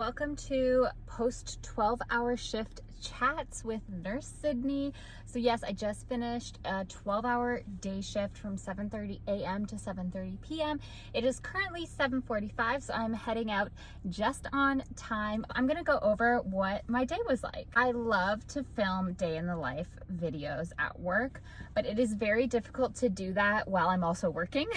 welcome to post 12-hour shift chats with Nurse Sydney. So yes, I just finished a 12-hour day shift from 7:30 a.m. to 7:30 p.m. It is currently 7:45, so I'm heading out just on time. I'm gonna go over what my day was like. I love to film day in the life videos at work, but it is very difficult to do that while I'm also working.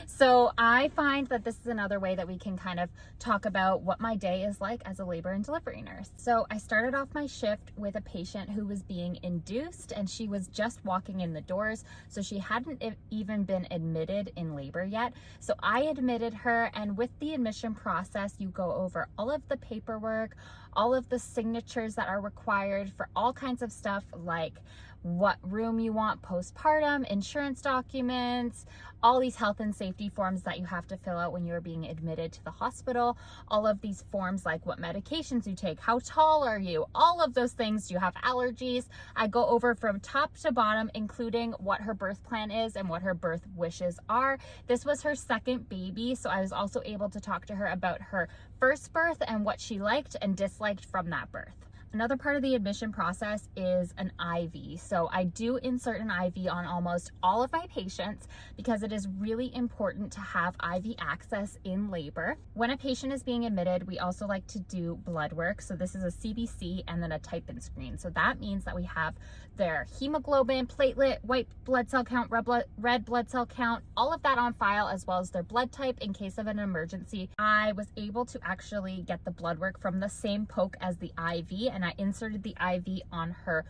So I find that this is another way that we can kind of talk about what my day is like as a labor and delivery nurse. So I started off my shift with a patient who was being induced, and she was just walking in the doors, so she hadn't even been admitted in labor yet. So I admitted her, and with the admission process, you go over all of the paperwork, all of the signatures that are required for all kinds of stuff like what room you want postpartum, insurance documents, all these health and safety forms that you have to fill out when you're being admitted to the hospital, all of these forms like what medications you take, how tall are you, all of those things. Do you have allergies? I go over from top to bottom, including what her birth plan is and what her birth wishes are. This was her second baby, so I was also able to talk to her about her first birth and what she liked and disliked from that birth. Another part of the admission process is an IV. So I do insert an IV on almost all of my patients because it is really important to have IV access in labor. When a patient is being admitted, we also like to do blood work. So this is a CBC and then a type-in screen. So that means that we have their hemoglobin, platelet, white blood cell count, red blood cell count, all of that on file, as well as their blood type in case of an emergency. I was able to actually get the blood work from the same poke as the IV, and I inserted the IV on her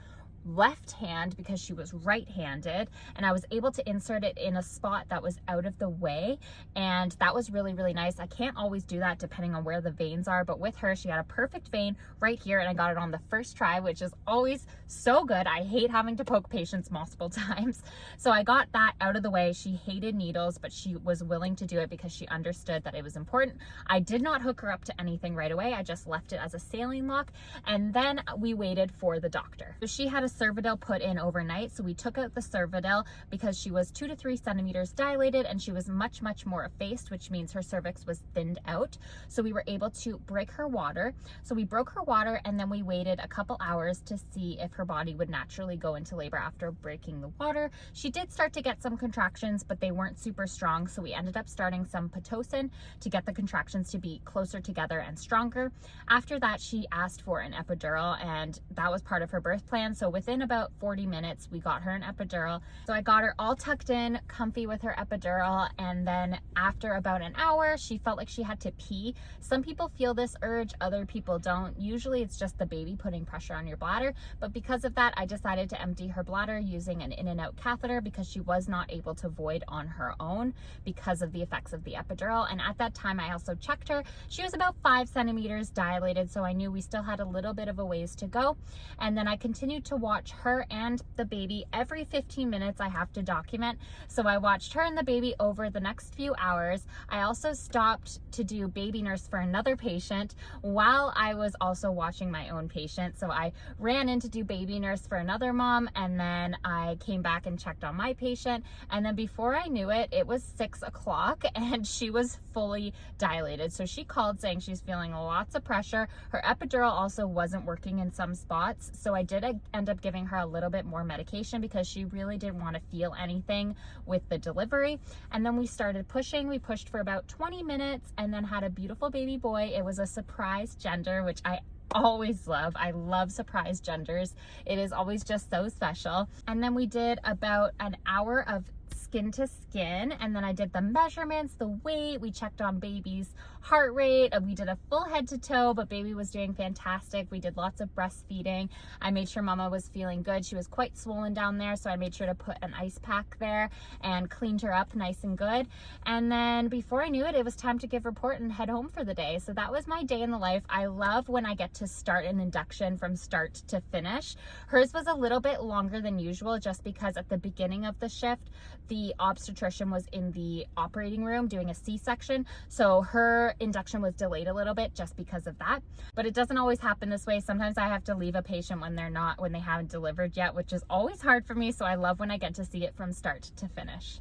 left hand because she was right-handed, and I was able to insert it in a spot that was out of the way, and that was really, really nice. I can't always do that depending on where the veins are, but with her, she had a perfect vein right here, and I got it on the first try, which is always so good. I hate having to poke patients multiple times. So I got that out of the way. She hated needles, but she was willing to do it because she understood that it was important. I did not hook her up to anything right away. I just left it as a saline lock, and then we waited for the doctor. So she had a Cervidil put in overnight, so we took out the Cervidil because she was 2 to 3 centimeters dilated and she was much more effaced, which means her cervix was thinned out. So we were able to break her water. So we broke her water, and then we waited a couple hours to see if her body would naturally go into labor after breaking the water. She did start to get some contractions, but they weren't super strong, so we ended up starting some Pitocin to get the contractions to be closer together and stronger. After that, she asked for an epidural, and that was part of her birth plan. So within about 40 minutes, we got her an epidural. So I got her all tucked in, comfy with her epidural, and then after about an hour, she felt like she had to pee. Some people feel this urge, other people don't. Usually it's just the baby putting pressure on your bladder, but because of that, I decided to empty her bladder using an in and out catheter because she was not able to void on her own because of the effects of the epidural. And at that time, I also checked her. She was about 5 centimeters dilated, so I knew we still had a little bit of a ways to go. And then I continued to watch her and the baby. Every 15 minutes I have to document. So I watched her and the baby over the next few hours. I also stopped to do baby nurse for another patient while I was also watching my own patient. So I ran in to do baby nurse for another mom, and then I came back and checked on my patient. And then before I knew it, it was 6 o'clock and she was fully dilated. So she called saying she's feeling lots of pressure. Her epidural also wasn't working in some spots. So I did end up giving her a little bit more medication because she really didn't want to feel anything with the delivery. And then we started pushing. We pushed for about 20 minutes and then had a beautiful baby boy. It was a surprise gender, which I always love. I love surprise genders. It is always just so special. And then we did about an hour of skin to skin, and then I did the measurements, the weight, we checked on baby's heart rate, and we did a full head to toe, but baby was doing fantastic. We did lots of breastfeeding. I made sure mama was feeling good. She was quite swollen down there, so I made sure to put an ice pack there and cleaned her up nice and good. And then before I knew it, it was time to give report and head home for the day. So that was my day in the life. I love when I get to start an induction from start to finish. Hers was a little bit longer than usual just because at the beginning of the shift, the obstetrician was in the operating room doing a C-section, so her induction was delayed a little bit just because of that. But it doesn't always happen this way. Sometimes I have to leave a patient when they haven't delivered yet, which is always hard for me, so I love when I get to see it from start to finish.